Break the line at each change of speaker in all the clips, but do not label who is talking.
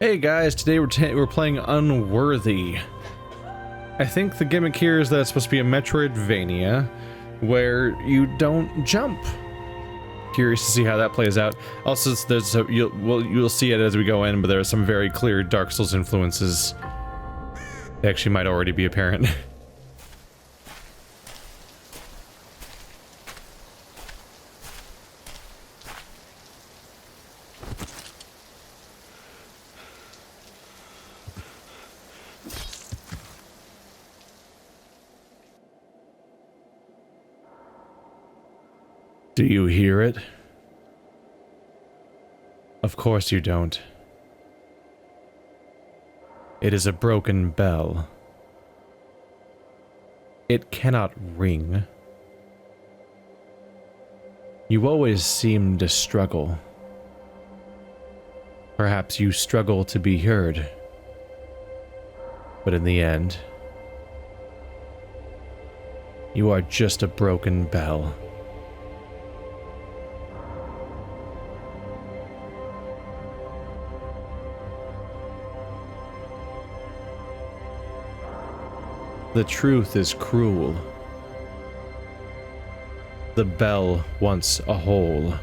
Hey guys, today we're playing Unworthy. I think the gimmick here is that it's supposed to be a Metroidvania where you don't jump. Curious to see how that plays out. Also, you'll see it as we go in, but there are some very clear Dark Souls influences. They actually might already be apparent. Do you hear it? Of course you don't. It is a broken bell. It cannot ring. You always seem to struggle. Perhaps you struggle to be heard. But in the end, you are just a broken bell. The truth is cruel. The bell once a whole,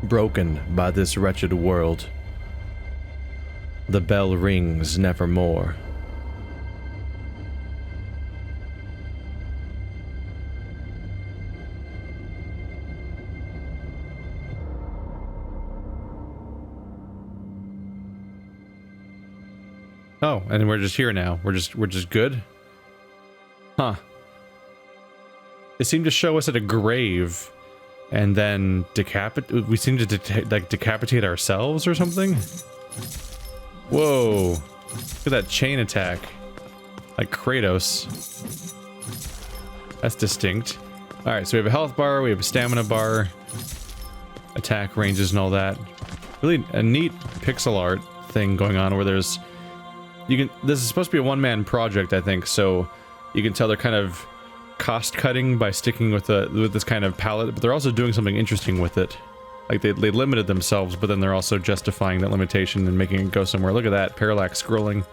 broken by this wretched world. The bell rings nevermore. Oh, and we're just here now. We're just good? Huh. It seemed to show us at a grave and then we seem to decapitate ourselves or something? Whoa. Look at that chain attack. Like Kratos. That's distinct. Alright, so we have a health bar, we have a stamina bar, attack ranges and all that. Really a neat pixel art thing going on where there's this is supposed to be a one-man project, I think, so you can tell they're kind of cost-cutting by sticking with this kind of palette, but they're also doing something interesting with it. Like, they limited themselves, but then they're also justifying that limitation and making it go somewhere. Look at that, parallax scrolling.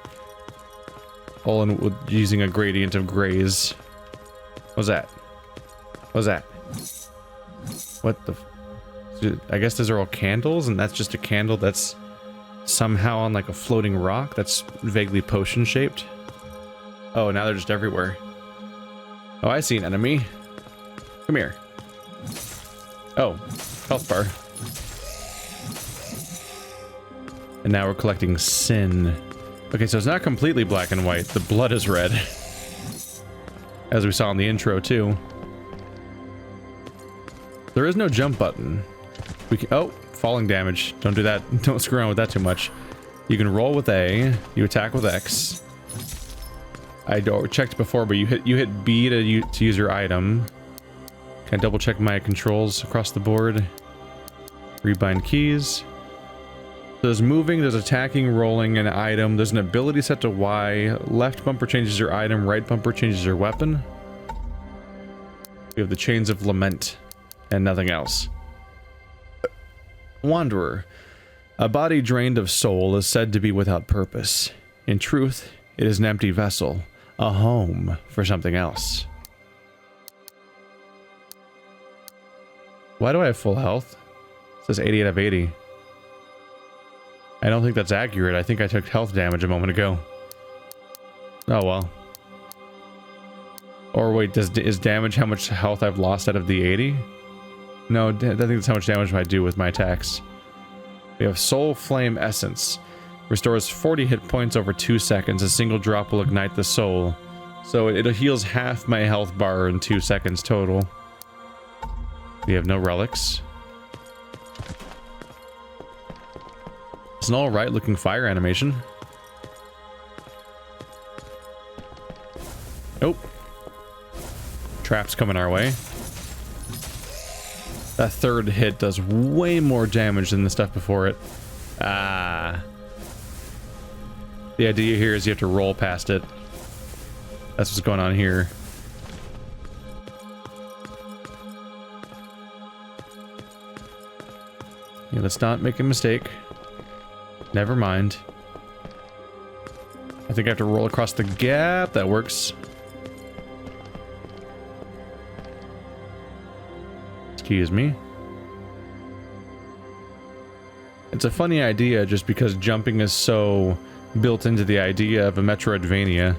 All in using a gradient of grays. What's that? What's that? What the... I guess those are all candles, and that's just a candle that's somehow on like a floating rock that's vaguely potion shaped. Oh, now they're just everywhere. Oh, I see an enemy. Come here. Oh, health bar. And now we're collecting sin. Okay, so it's not completely black and white. The blood is red. As we saw in the intro too. There is no jump button. We can, oh, falling damage. Don't do that. Don't screw around with that too much. You can roll with A. You attack with X. I checked before, but you hit B to use your item. Can I double check my controls across the board? Rebind keys. So there's moving, there's attacking, rolling, an item. There's an ability set to Y. Left bumper changes your item. Right bumper changes your weapon. We have the Chains of Lament and nothing else. Wanderer. A body drained of soul is said to be without purpose. In truth, it is an empty vessel, a home for something else. Why do I have full health? It says 80 out of 80. I don't think that's accurate. I think I took health damage a moment ago. Oh well. Or wait, is damage how much health I've lost out of the 80? No, I think that's how much damage I do with my attacks. We have Soul Flame Essence. Restores 40 hit points over 2 seconds. A single drop will ignite the soul. So it heals half my health bar in 2 seconds total. We have no relics. It's an alright looking fire animation. Nope. Traps coming our way. That third hit does way more damage than the stuff before it. Ah. The idea here is you have to roll past it. That's what's going on here. Yeah, let's not make a mistake. Never mind. I think I have to roll across the gap. That works. Excuse me. It's a funny idea just because jumping is so built into the idea of a Metroidvania.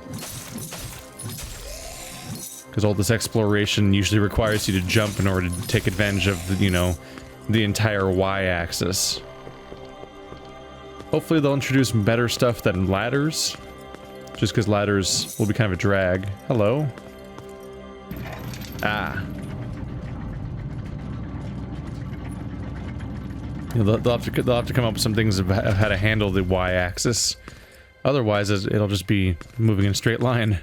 Because all this exploration usually requires you to jump in order to take advantage of the, you know, the entire Y-axis. Hopefully they'll introduce better stuff than ladders. Just because ladders will be kind of a drag. Hello? Ah. You know, they'll have to come up with some things about how to handle the Y-axis. Otherwise, it'll just be moving in a straight line.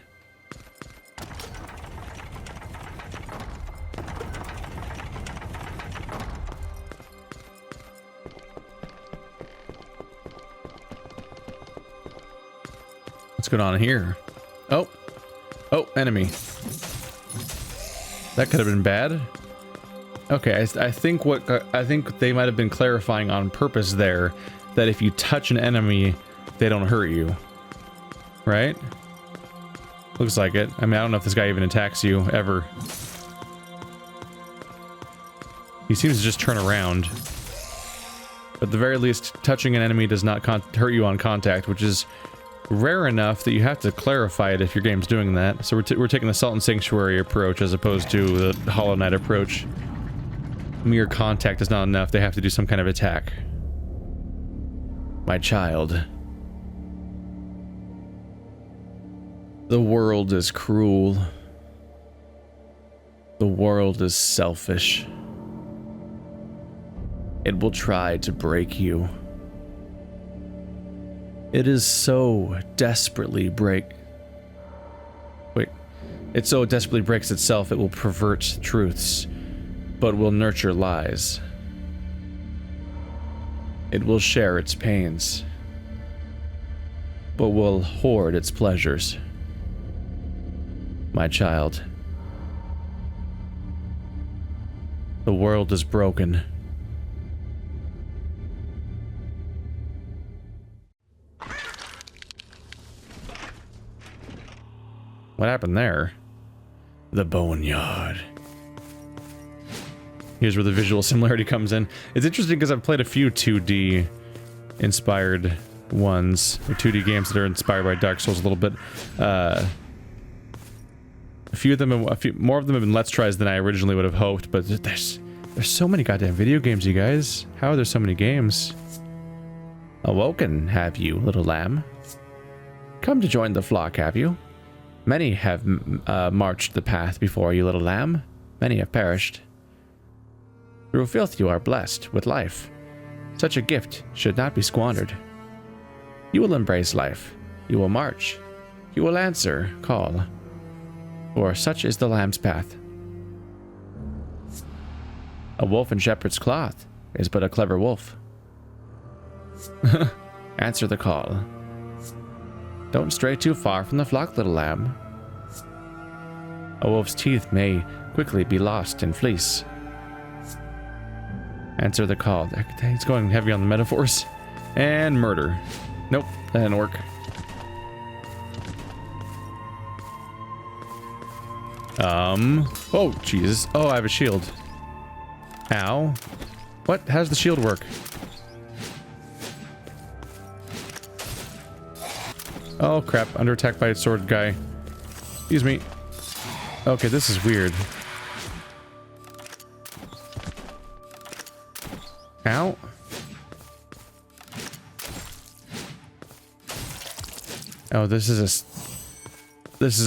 What's going on here? Oh. Oh, enemy. That could have been bad. Okay, I think they might have been clarifying on purpose there that if you touch an enemy, they don't hurt you. Right? Looks like it. I mean, I don't know if this guy even attacks you, ever. He seems to just turn around. But at the very least, touching an enemy does not hurt you on contact, which is rare enough that you have to clarify it if your game's doing that. So we're taking the Salt and Sanctuary approach as opposed to the Hollow Knight approach. Mere contact is not enough. They have to do some kind of attack. My child. The world is cruel. The world is selfish. It will try to break you. It is so desperately it so desperately breaks itself it will pervert truths, but will nurture lies. It will share its pains, but will hoard its pleasures. My child, the world is broken. What happened there? The boneyard. Here's where the visual similarity comes in. It's interesting because I've played a few 2D inspired ones, or 2D games that are inspired by Dark Souls a little bit. A few more of them have been Let's Tries than I originally would have hoped, but there's so many goddamn video games, you guys. How are there so many games? Awoken, have you, little lamb? Come to join the flock, have you? Many have marched the path before you, little lamb. Many have perished. Through filth you are blessed with life. Such a gift should not be squandered. You will embrace life. You will march. You will answer call. For such is the lamb's path. A wolf in shepherd's cloth is but a clever wolf. Answer the call. Don't stray too far from the flock, little lamb. A wolf's teeth may quickly be lost in fleece. Answer the call. He's going heavy on the metaphors. And murder. Nope, that didn't work. Oh, Jesus. Oh, I have a shield. Ow. What? How does the shield work? Oh, crap. Under attack by a sword guy. Excuse me. Okay, this is weird. Ow. Oh, this is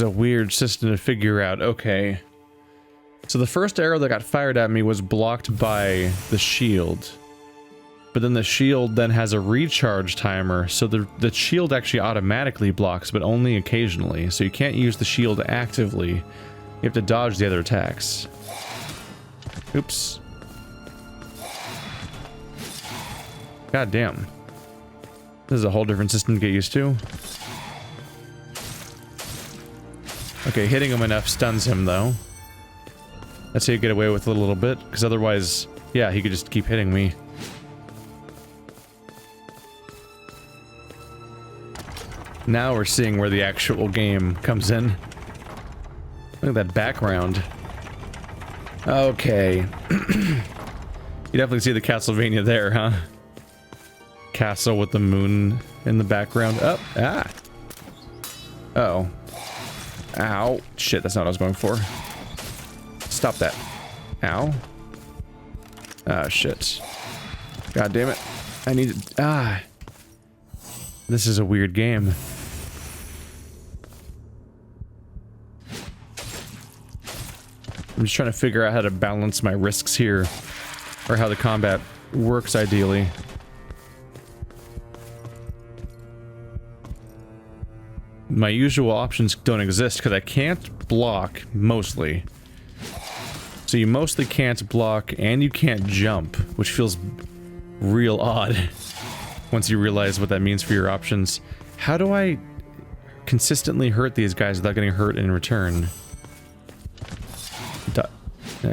a weird system to figure out. Okay. So the first arrow that got fired at me was blocked by the shield. But then the shield then has a recharge timer, so the shield actually automatically blocks, but only occasionally. So you can't use the shield actively. You have to dodge the other attacks. Oops. God damn. This is a whole different system to get used to. Okay, hitting him enough stuns him, though. That's how you get away with it a little bit, because otherwise, yeah, he could just keep hitting me. Now we're seeing where the actual game comes in. Look at that background. Okay. You definitely see the Castlevania there, huh? Castle with the moon in the background. Oh, ah. Uh-oh. Ow. Shit, that's not what I was going for. Stop that. Ow. Ah, shit. God damn it. I need to... Ah. This is a weird game. I'm just trying to figure out how to balance my risks here. Or how the combat works ideally. My usual options don't exist because I can't block, mostly. So you mostly can't block and you can't jump, which feels real odd once you realize what that means for your options. How do I consistently hurt these guys without getting hurt in return?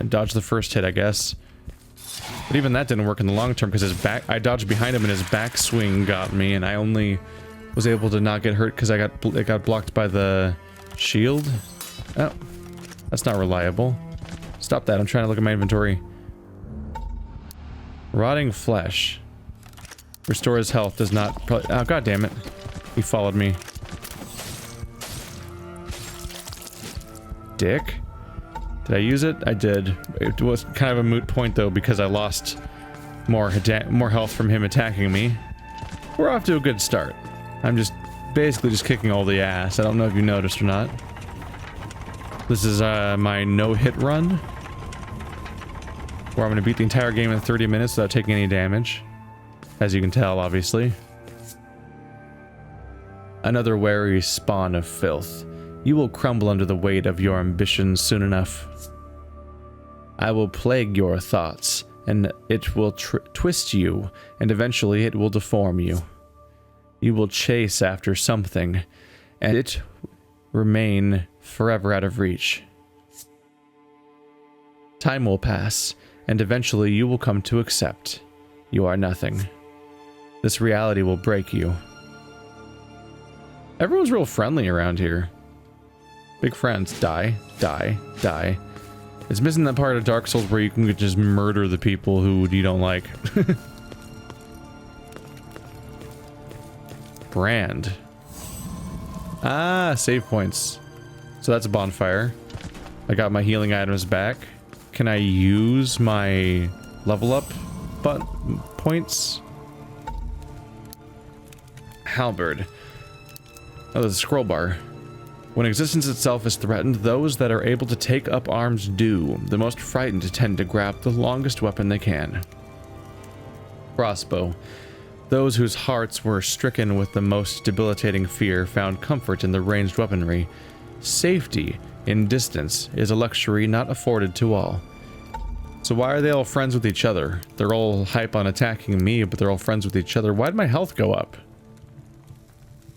Dodge the first hit, I guess. But even that didn't work in the long term because his back... I dodged behind him and his backswing got me, and I only was able to not get hurt because it got blocked by the shield. Oh, that's not reliable. Stop that, I'm trying to look at my inventory. Rotting flesh. Restores health, does not... Oh, god damn it. He followed me. Dick? Did I use it? I did. It was kind of a moot point though because I lost more health from him attacking me. We're off to a good start. I'm just basically just kicking all the ass. I don't know if you noticed or not. This is my no-hit run, where I'm going to beat the entire game in 30 minutes without taking any damage. As you can tell, obviously. Another wary spawn of filth. You will crumble under the weight of your ambitions soon enough. I will plague your thoughts, and it will twist you, and eventually it will deform you. You will chase after something, and it remain forever out of reach. Time will pass, and eventually you will come to accept you are nothing. This reality will break you. Everyone's real friendly around here. Big friends. Die, die, die. It's missing that part of Dark Souls where you can just murder the people who you don't like. Brand. Ah, save points. So that's a bonfire. I got my healing items back. Can I use my level up points? Halberd. Oh, there's a scroll bar. When existence itself is threatened, those that are able to take up arms do. The most frightened tend to grab the longest weapon they can. Crossbow. Those whose hearts were stricken with the most debilitating fear found comfort in the ranged weaponry. Safety in distance is a luxury not afforded to all. So why are they all friends with each other? They're all hype on attacking me, but they're all friends with each other. Why'd my health go up?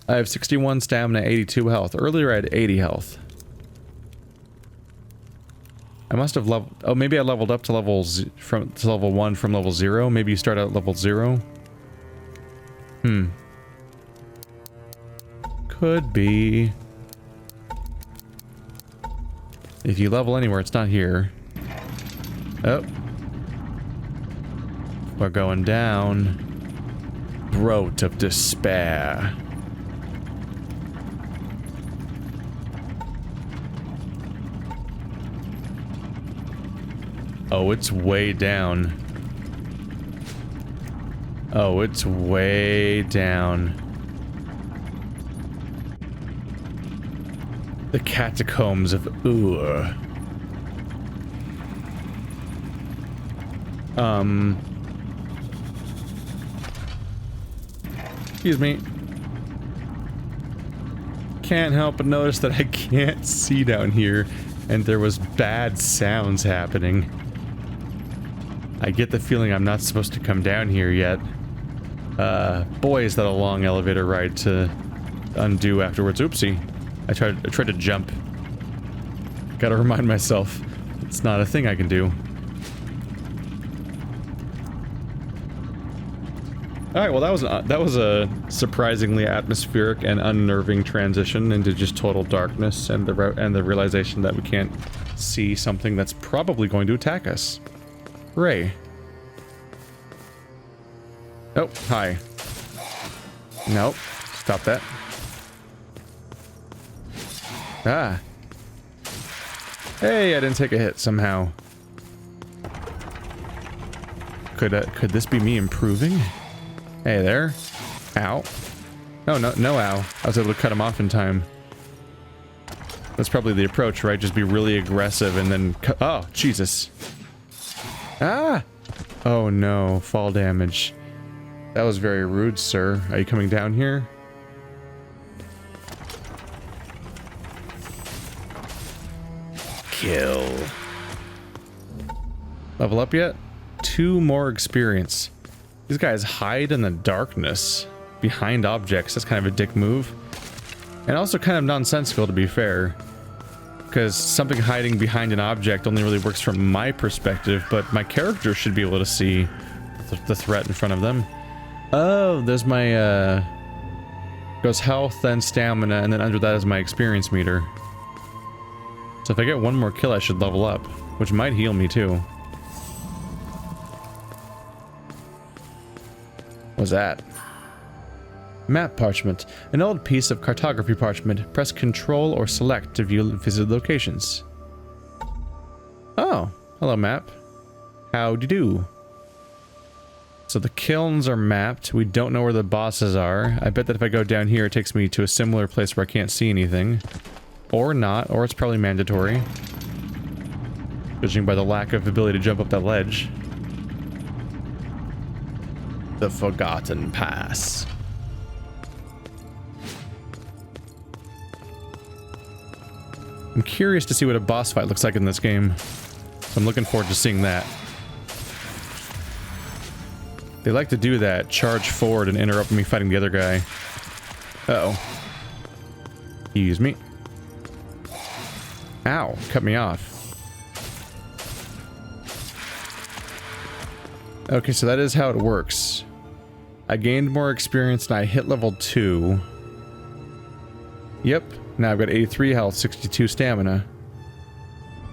I have 61 stamina, 82 health. Earlier I had 80 health. I must have leveled... Oh, maybe I leveled up to level 1 from level 0. Maybe you start at level 0. Could be. If you level anywhere, it's not here. Oh. We're going down. Throat of despair. Oh, it's way down. Oh, it's way down. The catacombs of Ur. Excuse me. Can't help but notice that I can't see down here, and there was bad sounds happening. I get the feeling I'm not supposed to come down here yet. Boy, is that a long elevator ride to undo afterwards. Oopsie. I tried to jump. Gotta remind myself, it's not a thing I can do. All right, well that was a surprisingly atmospheric and unnerving transition into just total darkness and the realization that we can't see something that's probably going to attack us. Hooray. Oh, hi. Nope. Stop that. Ah. Hey, I didn't take a hit somehow. Could this be me improving? Hey there. Ow. Oh, no ow. I was able to cut him off in time. That's probably the approach, right? Just be really aggressive and then cut. Oh, Jesus. Ah! Oh no, fall damage. That was very rude, sir. Are you coming down here? Kill. Level up yet? 2 more experience. These guys hide in the darkness behind objects. That's kind of a dick move. And also kind of nonsensical, to be fair. Because something hiding behind an object only really works from my perspective, but my character should be able to see the threat in front of them. Oh, there's my, goes health, then stamina, and then under that is my experience meter. So if I get 1 more kill, I should level up, which might heal me too. What's that? Map parchment. An old piece of cartography parchment. Press Control or Select to view visited locations. Oh, hello map. Howdy do. So the kilns are mapped. We don't know where the bosses are. I bet that if I go down here, it takes me to a similar place where I can't see anything. Or not, or it's probably mandatory. Judging by the lack of ability to jump up that ledge. The Forgotten Pass. I'm curious to see what a boss fight looks like in this game. So I'm looking forward to seeing that. They like to do that, charge forward and interrupt me fighting the other guy. Uh-oh. Excuse me. Ow, cut me off. Okay, so that is how it works. I gained more experience and I hit level 2. Yep, now I've got 83 health, 62 stamina.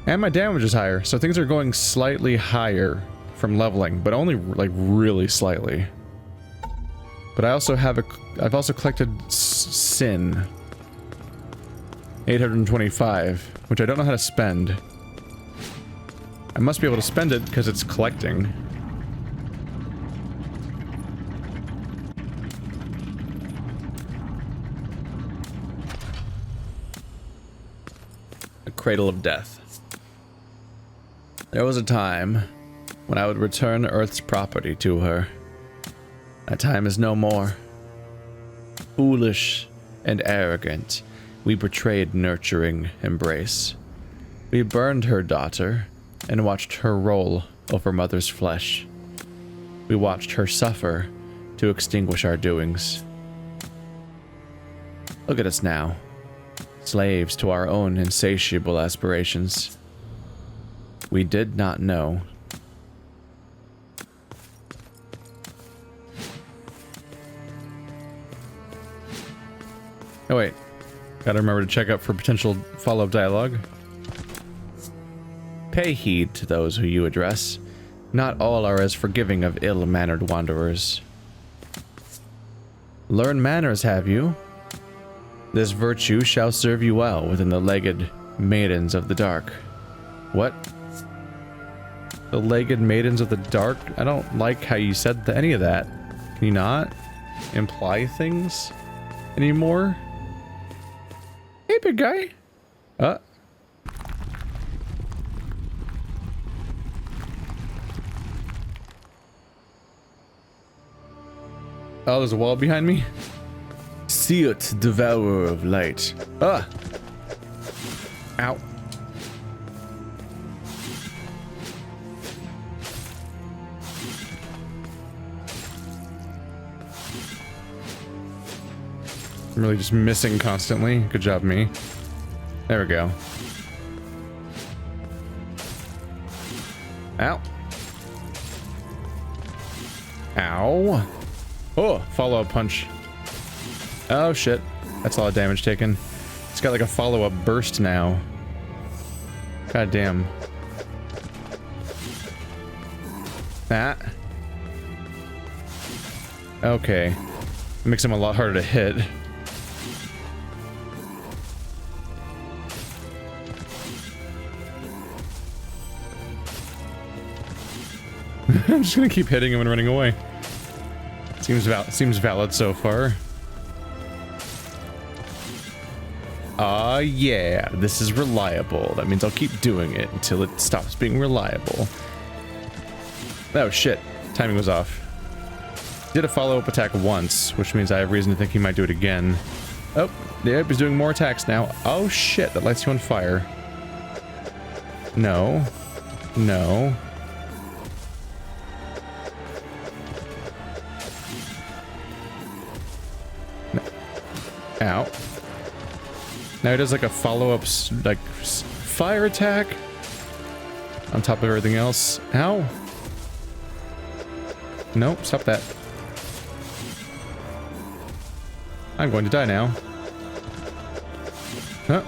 And my damage is higher, so things are going slightly higher from leveling, but only like really slightly. But I also have I've also collected sin. 825, which I don't know how to spend. I must be able to spend it because it's collecting. A cradle of death. There was a time when I would return Earth's property to her. That time is no more. Foolish and arrogant, we betrayed nurturing embrace. We burned her daughter and watched her roll over mother's flesh. We watched her suffer to extinguish our doings. Look at us now, slaves to our own insatiable aspirations. We did not know. Oh wait, gotta remember to check out for potential follow-up dialogue. Pay heed to those who you address. Not all are as forgiving of ill-mannered wanderers. Learn manners, have you? This virtue shall serve you well within the legged maidens of the dark. What? The legged maidens of the dark? I don't like how you said any of that. Can you not imply things anymore? Hey, big guy. Oh, there's a wall behind me? See it, devourer of light. Ow. I'm really just missing constantly. Good job, me. There we go. Ow. Ow. Oh, follow-up punch. Oh shit, that's a lot of damage taken. It's got like a follow-up burst now. God damn. That. Okay. It makes him a lot harder to hit. I'm just gonna keep hitting him and running away. Seems valid so far. Yeah, this is reliable. That means I'll keep doing it until it stops being reliable. Oh shit, timing was off. Did a follow-up attack once, which means I have reason to think he might do it again. Oh, yep, he's doing more attacks now. Oh shit, that lights you on fire. No. No. No. Ow. Now he does like a follow-up, like, fire attack on top of everything else. Ow. Nope, stop that. I'm going to die now. Huh.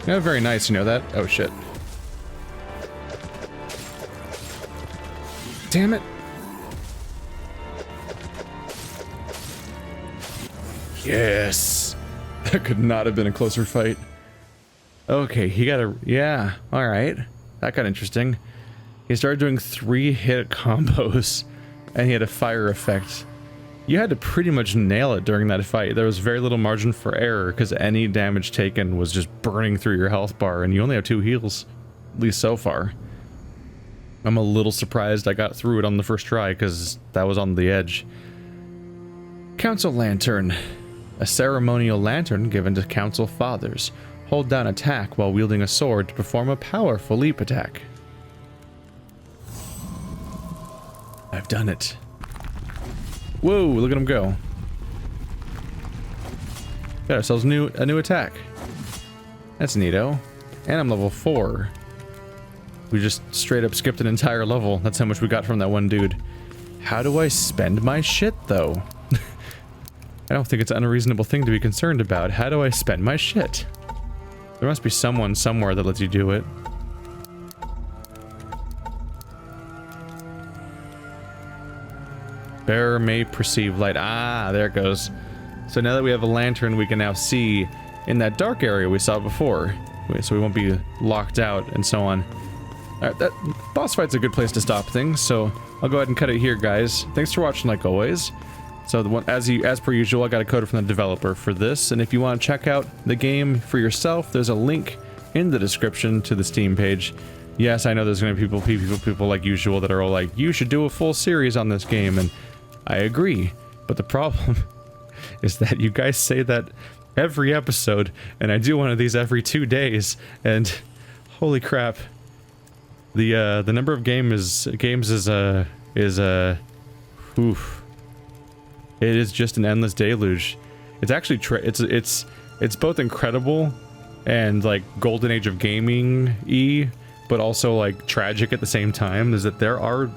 Yeah, very nice, you know that? Oh shit. Damn it. Yes! That could not have been a closer fight. Okay, he got a... yeah, alright. That got interesting. He started doing 3-hit combos, and he had a fire effect. You had to pretty much nail it during that fight. There was very little margin for error, because any damage taken was just burning through your health bar, and you only have 2 heals. At least so far. I'm a little surprised I got through it on the first try, because that was on the edge. Council Lantern. A ceremonial lantern given to council fathers. Hold down attack while wielding a sword to perform a powerful leap attack. I've done it. Whoa, look at him go. Got ourselves a new attack. That's neato. And I'm level 4. We just straight up skipped an entire level. That's how much we got from that one dude. How do I spend my shit, though? I don't think it's an unreasonable thing to be concerned about. How do I spend my shit? There must be someone somewhere that lets you do it. Bearer may perceive light. Ah, there it goes. So now that we have a lantern, we can now see in that dark area we saw before. So we won't be locked out and so on. Alright, that boss fight's a good place to stop things, so I'll go ahead and cut it here, guys. Thanks for watching like always. So as per usual, I got a code from the developer for this, and if you want to check out the game for yourself, there's a link in the description to the Steam page. Yes, I know there's going to be people like usual that are all like, you should do a full series on this game, and I agree. But the problem is that you guys say that every episode, and I do one of these every 2 days, and holy crap, the number of games is oof. It is just an endless deluge. It's actually it's both incredible and like golden age of gaming-y, but also like tragic at the same time. Is that there are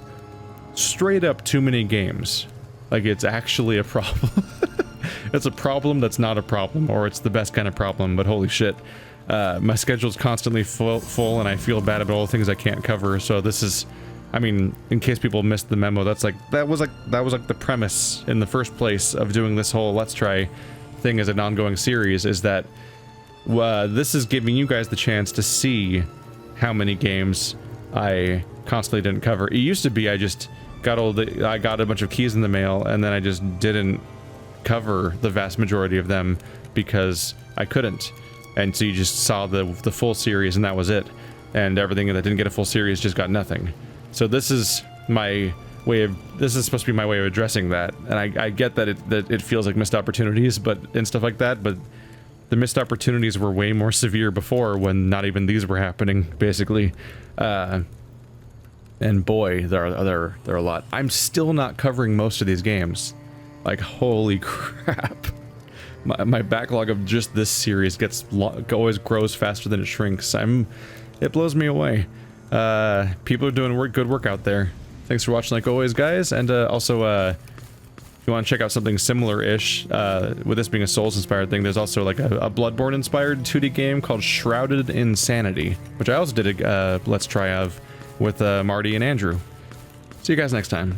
straight up too many games. Like it's actually a problem. It's a problem that's not a problem, or it's the best kind of problem. But holy shit, my schedule's constantly full, and I feel bad about all the things I can't cover. So this is. I mean, in case people missed the memo, that was like the premise in the first place of doing this whole Let's Try thing as an ongoing series, is that this is giving you guys the chance to see how many games I constantly didn't cover. It used to be I got a bunch of keys in the mail, and then I just didn't cover the vast majority of them because I couldn't. And so you just saw the full series, and that was it. And everything that didn't get a full series just got nothing. So this is my way of, this is supposed to be my way of addressing that, and I get that it feels like missed opportunities, but and stuff like that, but the missed opportunities were way more severe before, when not even these were happening, basically. And boy, there are a lot. I'm still not covering most of these games. Like, holy crap. My backlog of just this series always grows faster than it shrinks. It blows me away. People are doing good work out there. Thanks for watching like always, guys. And also, if you want to check out something similar-ish, with this being a Souls-inspired thing, there's also like a Bloodborne-inspired 2D game called Shrouded in Sanity, which I also did a Let's Try of with Marty and Andrew. See you guys next time.